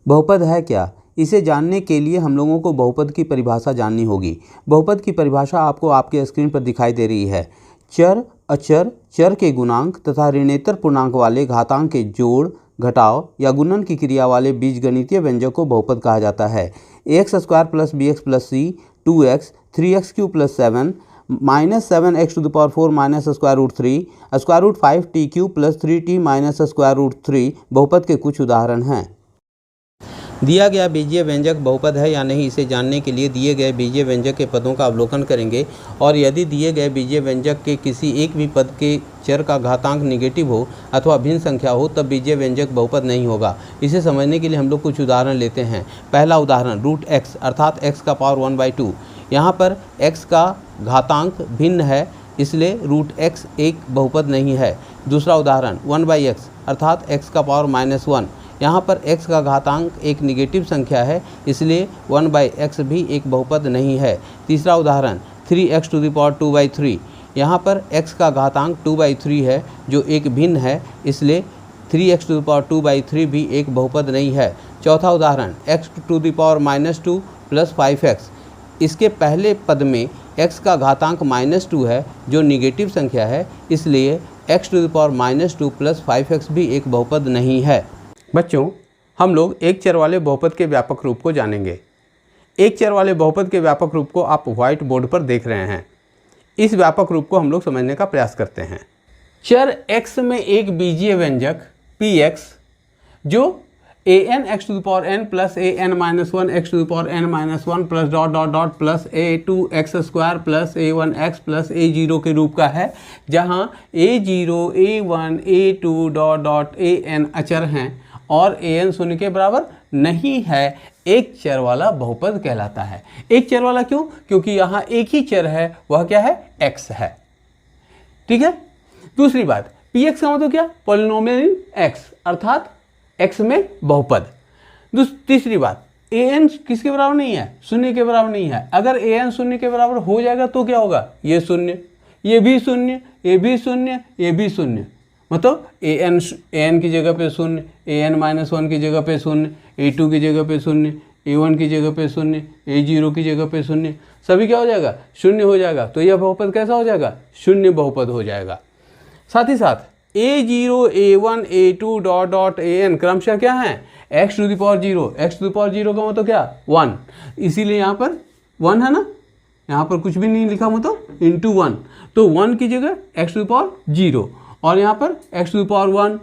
बहुपद है क्या? इसे जानने के लिए हम लोगों को बहुपद की परिभाषा जाननी होगी। बहुपद की परिभाषा आपको आपके स्क्रीन पर दिखाई दे रही है। चर, अचर, चर के गुणांक तथा ऋणेतर पूर्णांक वाले घातांक के जोड़, घटाव या गुणन की क्रिया वाले बीजगणितीय व्यंजक को बहुपद कहा जाता है। ax square plus b x plus c, 2x, 3x cube plus 7, minus 7x to the power 4 minus square root 3, square root 5t cube plus 3t minus square root 3 बहुपद के कुछ उदाहरण हैं। दिया गया बीजीय व्यंजक बहुपद है या नहीं, इसे जानने के लिए दिए गए बीजीय व्यंजक के पदों का अवलोकन करेंगे और यदि दिए गए बीजीय व्यंजक के किसी एक भी पद के चर का घातांक निगेटिव हो अथवा भिन्न संख्या हो तब बीजीय व्यंजक बहुपद नहीं होगा। इसे समझने के लिए हम लोग कुछ उदाहरण लेते हैं। पहला उदाहरण रूट x अर्थात x का पावर 1/2। यहाँ पर x का घातांक भिन्न है इसलिए रूट x एक बहुपद नहीं है। दूसरा उदाहरण 1/x अर्थात x का पावर -1। यहाँ पर x का घातांक एक निगेटिव संख्या है इसलिए 1/x भी एक बहुपद नहीं है। तीसरा उदाहरण 3x टू द पावर 2/3। यहाँ पर x का घातांक 2/3 है जो एक भिन्न है इसलिए 3x टू द पावर 2/3 भी एक बहुपद नहीं है। चौथा उदाहरण x to the power -2 plus 5x। इसके पहले पद में x का घातांक -2 है जो निगेटिव संख्या है इसलिए x to the power -2 plus 5x भी एक बहुपद नहीं है। बच्चों, हम लोग एक चर वाले बहुपद के व्यापक रूप को जानेंगे। एक चर वाले बहुपद के व्यापक रूप को आप व्हाइट बोर्ड पर देख रहे हैं। इस व्यापक रूप को हम लोग समझने का प्रयास करते हैं। चर x में एक बीजीय व्यंजक px जो an(x to the power n plus an-1 x to the power n-1 plus dot dot dot plus a2x square plus a1x plus a0 के रूप का है, जहाँ a0, a1, a2 dot dot an अचर हैं और an शून्य के बराबर नहीं है, एक चर वाला बहुपद कहलाता है। एक चर वाला क्यों? क्योंकि यहाँ एक ही चर है, वह क्या है? x है। ठीक है। दूसरी बात, px का मतलब क्या? पॉलिनोमियल इन x अर्थात x में बहुपद। तीसरी बात, an किसके बराबर नहीं है? शून्य के बराबर नहीं है। अगर an शून्य के बराबर हो जाएगा तो क्या होगा? ये शून्य, ये भी शून्य, ये भी शून्य, ये भी शून्य, मतलब an की जगह पे शून्य, an-1 की जगह पे शून्य, a2 की जगह पे शून्य, a1 की जगह पे शून्य, a0 की जगह पे शून्य, सभी क्या हो जाएगा? शून्य हो जाएगा। तो यह बहुपद कैसा हो जाएगा? शून्य बहुपद हो जाएगा। साथ ही साथ a0, a1, a2 dot dot an क्रमशः क्या है? x to the power 0। x to the power 0 का मतलब क्या? 1, इसीलिए यहाँ पर 1 है ना, यहाँ पर कुछ भी नहीं लिखा मतलब इंटू 1, तो 1 की जगह x टू द पावर 0 और यहाँ पर x to the power 1,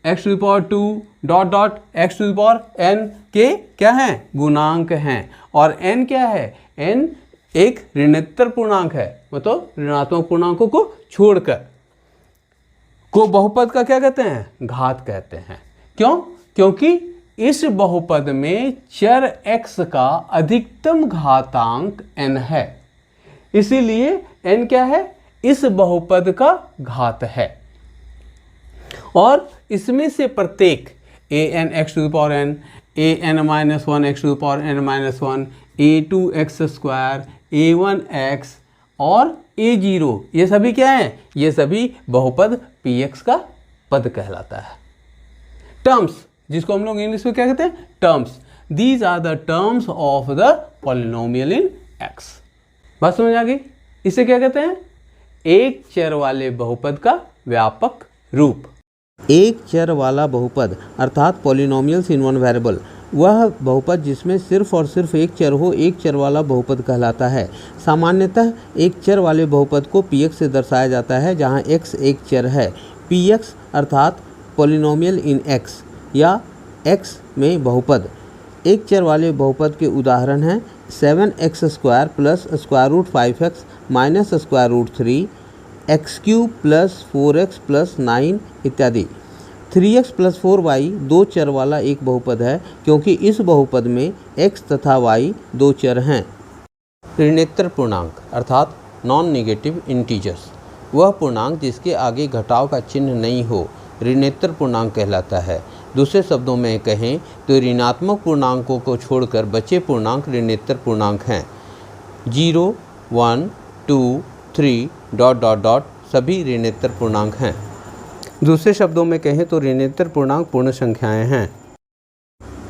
x to the power 2 dot dot x to the power n के क्या हैं? गुणांक हैं। और n क्या है? n एक ऋणोत्तर पूर्णांक है, मतलब ऋणात्मक पूर्णांकों को छोड़कर को बहुपद का क्या कहते हैं? घात कहते हैं। क्यों? क्योंकि इस बहुपद में चर x का अधिकतम घातांक n है, इसीलिए n क्या है? इस बहुपद का घात है। और इसमें से प्रत्येक an(x to the power n), an-1 x to the power n-1, a2x square, a1x और a0, ये सभी क्या हैं? ये सभी बहुपद px का पद कहलाता है। टर्म्स, जिसको हम लोग इंग्लिश में क्या कहते हैं? Terms. These are the terms of the polynomial in x। बात समझ आ गई? इसे क्या कहते हैं? एक चर वाले बहुपद का व्यापक रूप। एक चर वाला बहुपद अर्थात पॉलिनोमियल्स इन वन वेरिएबल वह बहुपद जिसमें सिर्फ और सिर्फ एक चर हो, एक चर वाला बहुपद कहलाता है। सामान्यतः एक चर वाले बहुपद को px से दर्शाया जाता है जहां x एक चर है। px अर्थात पॉलिनोमियल इन x या x में बहुपद। एक चर वाले बहुपद के उदाहरण हैं 7x square plus square root 5x minus square root 3, x³ plus 4x plus 9 इत्यादि। 3x प्लस 4y दो चर वाला एक बहुपद है क्योंकि इस बहुपद में x तथा y दो चर हैं। ऋणोत्तर पूर्णांक अर्थात नॉन नेगेटिव इंटीजर्स वह पूर्णांक जिसके आगे घटाव का चिन्ह नहीं हो ऋणोत्तर पूर्णांक कहलाता है। दूसरे शब्दों में कहें तो ऋणात्मक पूर्णांकों को छोड़कर बचे पूर्णांक ऋणोत्तर पूर्णांक हैं। 0, 1, 2, 3 डॉट डॉट डॉट सभी ऋणोत्तर पूर्णांक हैं। दूसरे शब्दों में कहें तो ऋणोत्तर पूर्णांक पूर्ण संख्याएं हैं।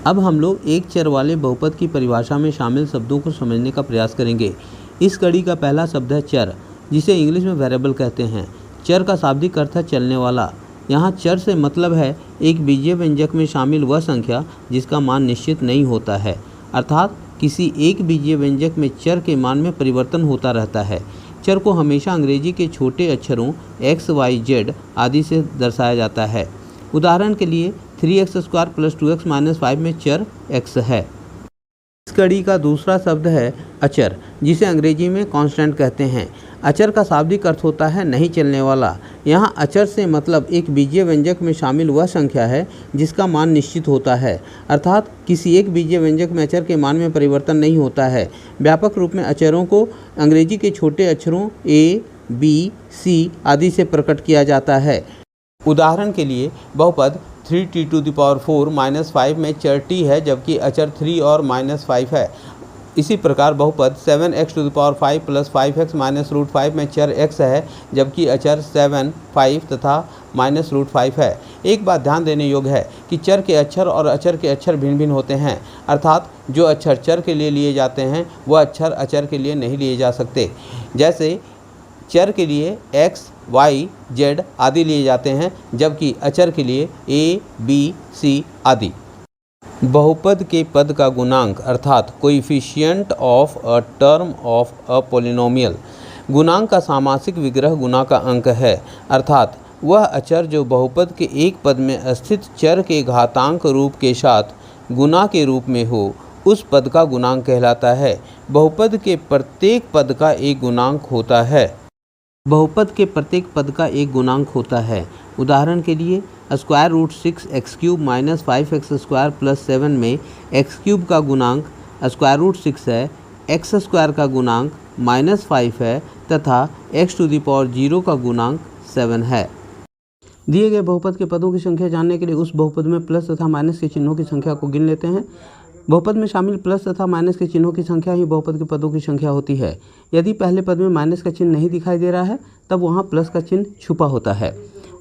अब हम लोग एक चर वाले बहुपद की परिभाषा में शामिल शब्दों को समझने का प्रयास करेंगे। इस कड़ी का पहला शब्द है चर, जिसे इंग्लिश में वेरिएबल कहते हैं। चर का शाब्दिक अर्थ है चलने वाला। यहाँ चर से मतलब है एक बीजीय व्यंजक में शामिल वह संख्या जिसका मान निश्चित नहीं होता है, अर्थात किसी एक बीजीय व्यंजक में चर के मान में परिवर्तन होता रहता है। चर को हमेशा अंग्रेजी के छोटे अक्षरों x, y, z आदि से दर्शाया जाता है। उदाहरण के लिए 3x² + 2x - 5 में चर x है। इस कड़ी का दूसरा शब्द है अचर, जिसे अंग्रेजी में कांस्टेंट कहते हैं। अचर का शाब्दिक अर्थ होता है नहीं चलने वाला। यहाँ अचर से मतलब एक बीजीय व्यंजक में शामिल वह संख्या है जिसका मान निश्चित होता है, अर्थात किसी एक बीजीय व्यंजक में अचर के मान में परिवर्तन नहीं होता है। व्यापक रूप में अचरों को अंग्रेजी के छोटे अक्षरों a, b, c आदि से प्रकट किया जाता है। उदाहरण के लिए बहुपद 3t⁴ - 5 में चर t है, जबकि अचर 3 और -5 है। इसी प्रकार बहुपद 7x⁵ + 5x - √5 में चर x है, जबकि अचर 7, 5 तथा -√5 है। एक बात ध्यान देने योग्य है कि चर के अक्षर और अचर के अक्षर भिन्न भिन्न होते हैं, अर्थात जो अक्षर चर के लिए लिए जाते हैं वह अक्षर अचर के लिए नहीं लिए जा सकते। जैसे चर के लिए x, y, z आदि लिए जाते हैं, जबकि अचर के लिए a, b, c आदि। बहुपद के पद का गुणांक अर्थात coefficient of a term of a polynomial. गुणांक का सामासिक विग्रह गुणा का अंक है, अर्थात वह अचर जो बहुपद के एक पद में स्थित चर के घातांक रूप के साथ गुणा के रूप में हो, उस पद का गुणांक कहलाता है। बहुपद के प्रत्येक पद का एक गुणांक होता है। बहुपद के प्रत्येक पद का एक गुणांक होता है। उदाहरण के लिए √6x³ - 5x² + 7 में x³ का गुणांक √6 है, x² का गुणांक -5 है तथा x⁴ का गुणांक 7 है। दिए गए बहुपद के पदों की संख्या जानने के लिए उस बहुपद में प्लस तथा माइनस के चिन्हों की संख्या को गिन लेते हैं। बहुपद में शामिल प्लस तथा माइनस के चिन्हों की संख्या ही बहुपद के पदों की संख्या होती है। यदि पहले पद में माइनस का चिन्ह नहीं दिखाई दे रहा है, तब वहाँ प्लस का चिन्ह छुपा होता है।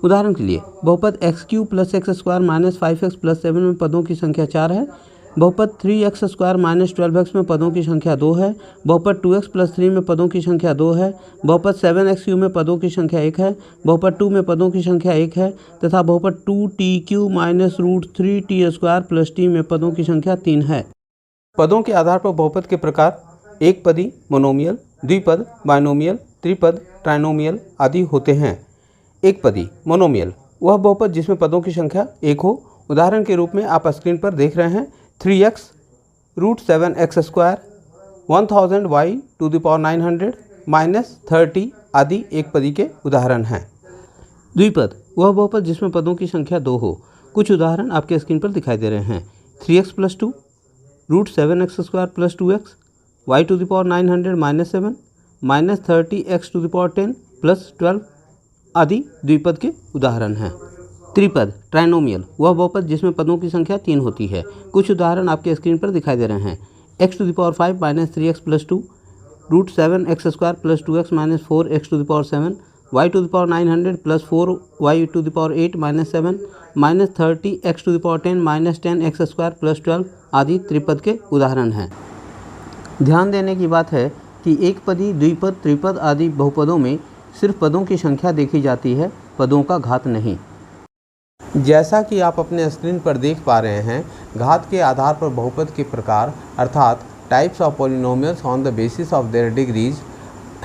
उदाहरण के लिए बहुपद x³ + x² - 5x + 7 में पदों की संख्या 4 है। बहुपद 3x² - 12x में पदों की संख्या 2 है। बहुपद 2x + 3 में पदों की संख्या 2 है। बहुपद 7x³ में पदों की संख्या 1 है। बहुपद 2 में पदों की संख्या 1 है तथा बहुपद 2t³ - √3t² + t में पदों की संख्या 3 है। पदों के आधार पर बहुपद के प्रकार एक पदी मोनोमियल, द्विपद बाइनोमियल, त्रिपद ट्राइनोमियल आदि होते हैं। एक पदी मोनोमियल वह बहुपद जिसमें पदों की संख्या 1 हो। उदाहरण के रूप में आप स्क्रीन पर देख रहे हैं 3x √7x² 1000y⁹ -30 आदि एक पदी के उदाहरण हैं। द्विपद वह बहुपद जिसमें पदों की संख्या 2 हो। कुछ उदाहरण आपके स्क्रीन पर दिखाई दे रहे हैं 3x + 2 √7x² + 2x y⁹ -7 -30x⁻10 + 12 आदि द्विपद के उदाहरण हैं। त्रिपद ट्राइनोमियल वह बहुपद जिसमें पदों की संख्या 3 होती है। कुछ उदाहरण आपके स्क्रीन पर दिखाई दे रहे हैं x⁵ - 3x + 2 √7x² + 2x - 4x⁴ y⁹ 900 + 4y⁴ -7 -30x⁻10 -10x² + 12 आदि त्रिपद के उदाहरण हैं। ध्यान देने की बात है कि एक पदी, द्विपद, त्रिपद आदि बहुपदों में सिर्फ पदों की संख्या देखी जाती है, पदों का घात नहीं। जैसा कि आप अपने स्क्रीन पर देख पा रहे हैं, घात के आधार पर बहुपद के प्रकार अर्थात types of polynomials on the basis of their degrees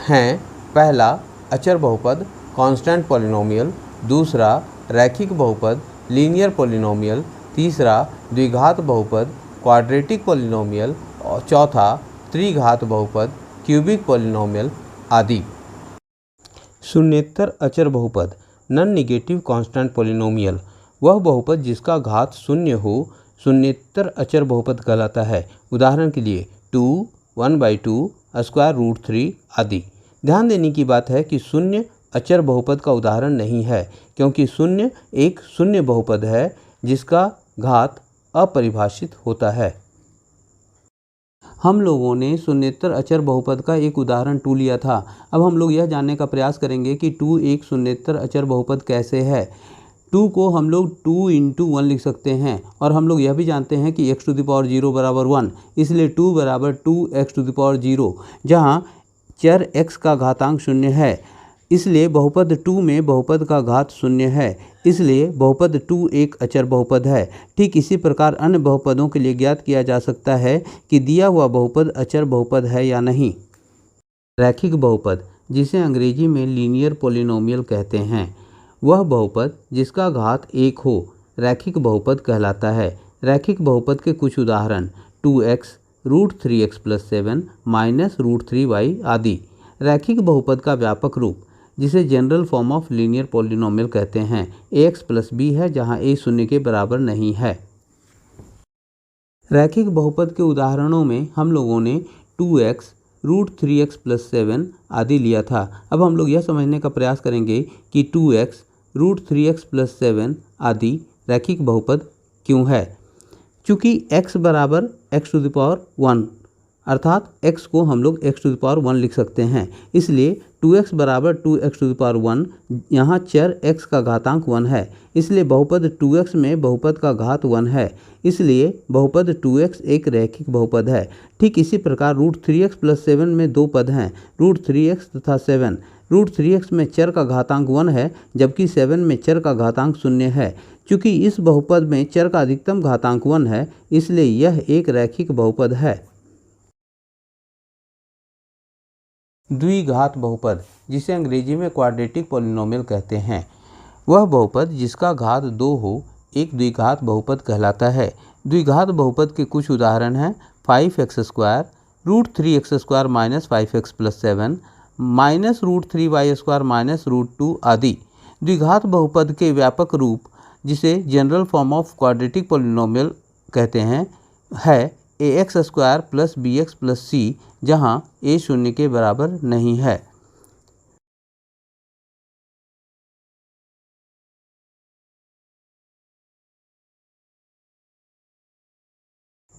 हैं। पहला अचर बहुपद कांस्टेंट पॉलिनोमियल, दूसरा रैखिक बहुपद लीनियर पॉलिनोमियल, तीसरा द्विघात बहुपद क्वाड्रेटिक पॉलिनोमियल और चौथा त्रिघात बहुपद क्यूबिक पॉलिनोमियल आदि। शून्येतर अचर बहुपद नॉन नेगेटिव कांस्टेंट पॉलिनोमियल वह बहुपद जिसका घात शून्य हो शून्येतर अचर बहुपद कहलाता है। उदाहरण के लिए 2, 1/2, √3 आदि। ध्यान देने की बात है कि शून्य अचर बहुपद का उदाहरण नहीं है, क्योंकि शून्य एक शून्य बहुपद है जिसका घात अपरिभाषित होता है। हम लोगों ने शून्येतर अचर बहुपद का एक उदाहरण 2 लिया था। अब हम लोग यह जानने का प्रयास करेंगे कि 2 एक शून्येतर अचर बहुपद कैसे है। 2 को हम लोग 2 इंटू 1 लिख सकते हैं और हम लोग यह भी जानते हैं कि x टू द पावर 0 बराबर 1, इसलिए 2 बराबर 2x टू द पावर 0, जहाँ चर x का घातांक शून्य है, इसलिए बहुपद 2 में बहुपद का घात शून्य है, इसलिए बहुपद 2 एक अचर बहुपद है। ठीक इसी प्रकार अन्य बहुपदों के लिए ज्ञात किया जा सकता है कि दिया हुआ बहुपद अचर बहुपद है या नहीं। रैखिक बहुपद, जिसे अंग्रेजी में लीनियर पॉलिनोमियल कहते हैं, वह बहुपद जिसका घात 1 हो रैखिक बहुपद कहलाता है। रैखिक बहुपद के कुछ उदाहरण 2x, √3x+7 -√3y आदि। रैखिक बहुपद का व्यापक रूप, जिसे general form of linear polynomial कहते हैं, ax + b है, जहां a शून्य के बराबर नहीं है। रैखिक बहुपद के उदाहरणों में हम लोगों ने 2x, √3x+7 आदि लिया था। अब हम लोग यह समझने का प्रयास करेंगे कि 2x, √3x+7 आदि रैखिक बहुपद क्यों है। चूँकि x बराबर x टू द पावर 1, अर्थात x को हम लोग x टू द पावर 1 लिख सकते हैं, इसलिए 2x बराबर 2x टू द पावर 1, यहाँ चर x का घातांक 1 है, इसलिए बहुपद 2x में बहुपद का घात 1 है, इसलिए बहुपद 2x एक रैखिक बहुपद है। ठीक इसी प्रकार √3x+7 में दो पद हैं, √3x तथा 7। √3x में चर का घातांक 1 है, जबकि 7 में चर का घातांक 0 है। चूँकि इस बहुपद में चर का अधिकतम घातांक 1 है, इसलिए यह एक रैखिक बहुपद है। द्विघात बहुपद, जिसे अंग्रेजी में क्वाड्रेटिक पॉलिनोमियल कहते हैं, वह बहुपद जिसका घात 2 हो एक द्विघात बहुपद कहलाता है। द्विघात बहुपद के कुछ उदाहरण हैं 5x², √3x² - 5x+7 -√3y² -√2 आदि। द्विघात बहुपद के व्यापक रूप, जिसे general form of quadratic polynomial कहते हैं, है ax² + bx + c, जहाँ a शून्य के बराबर नहीं है।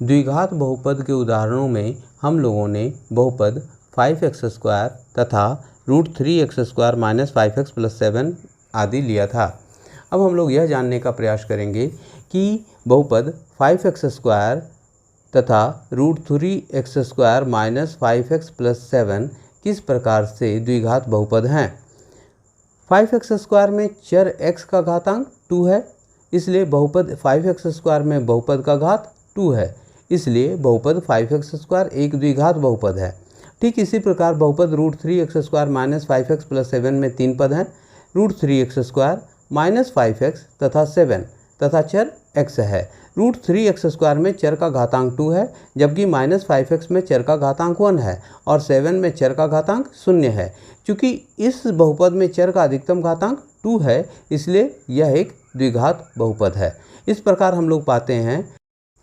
द्विघात बहुपद के उदाहरणों में हम लोगों ने बहुपद 5x² तथा √3x² - 5x+7 आदि लिया था। अब हम लोग यह जानने का प्रयास करेंगे कि बहुपद 5x² तथा √3x² - 5x+7 किस प्रकार से द्विघात बहुपद हैं। 5x² में चर x का घातांक 2 है, इसलिए बहुपद 5x² में बहुपद का घात 2 है, इसलिए बहुपद 5x² एक द्विघात बहुपद है। ठीक इसी प्रकार बहुपद √3x² - 5x+7 में 3 पद हैं, √3x² -5x तथा 7 तथा चर x है। √3x² में चर का घातांक 2 है, जबकि -5x में चर का घातांक 1 है और 7 में चर का घातांक 0 है। चूँकि इस बहुपद में चर का अधिकतम घातांक 2 है, इसलिए यह एक द्विघात बहुपद है। इस प्रकार हम लोग पाते हैं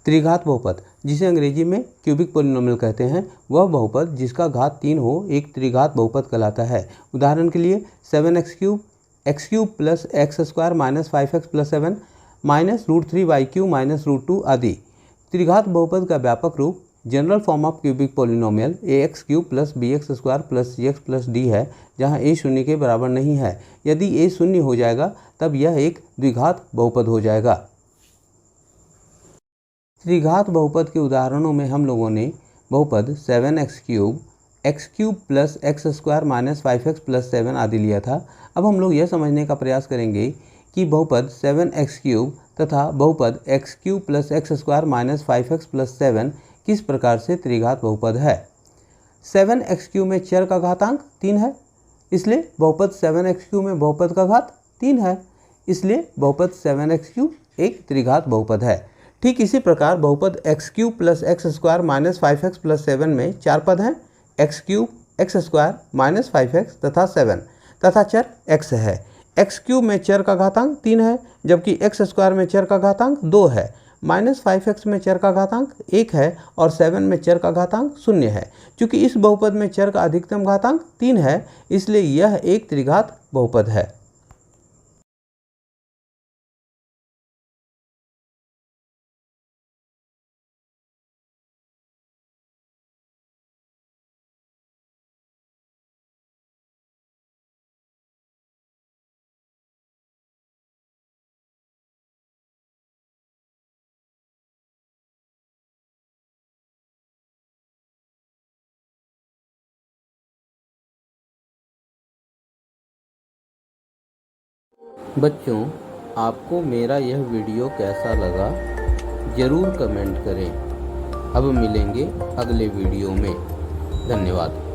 त्रिघात बहुपद, जिसे अंग्रेजी में क्यूबिक पॉलिनोमियल कहते हैं, वह बहुपद जिसका घात 3 हो एक त्रिघात बहुपद कहलाता है। उदाहरण के लिए 7x³ x³ + x² - 5x+7 -√3y³ - √2 आदि। त्रिघात बहुपद का व्यापक रूप, general form of cubic polynomial ax³ + bx² + cx + d है, जहाँ a शून्य के बराबर नहीं है। यदि a शून्य हो जाएगा तब यह एक द्विघात बहुपद हो जाएगा। त्रिघात बहुपद के उदाहरणों में हम लोगों ने बहुपद 7x³ x³ + x² - 5x+7 आदि लिया था। अब हम लोग यह समझने का प्रयास करेंगे कि बहुपद 7x³ तथा बहुपद x³ + x² - 5x+7 किस प्रकार से त्रिघात बहुपद है। 7x³ में चर का घातांक 3 है, इसलिए बहुपद 7x³ में बहुपद का घात 3 है, इसलिए बहुपद 7x³ एक त्रिघात बहुपद है। ठीक इसी प्रकार बहुपद x³ + x² - 5x+7 में 4 पद हैं, x³ x² - 5x तथा 7 तथा चर x है। x³ में चर का घातांक 3 है, जबकि x² में चर का घातांक 2 है, -5x में चर का घातांक 1 है और 7 में चर का घातांक 0 है। चूँकि इस बहुपद में चर का अधिकतम घातांक 3 है, इसलिए यह एक त्रिघात बहुपद है। बच्चों, आपको मेरा यह वीडियो कैसा लगा ज़रूर कमेंट करें। अब मिलेंगे अगले वीडियो में। धन्यवाद।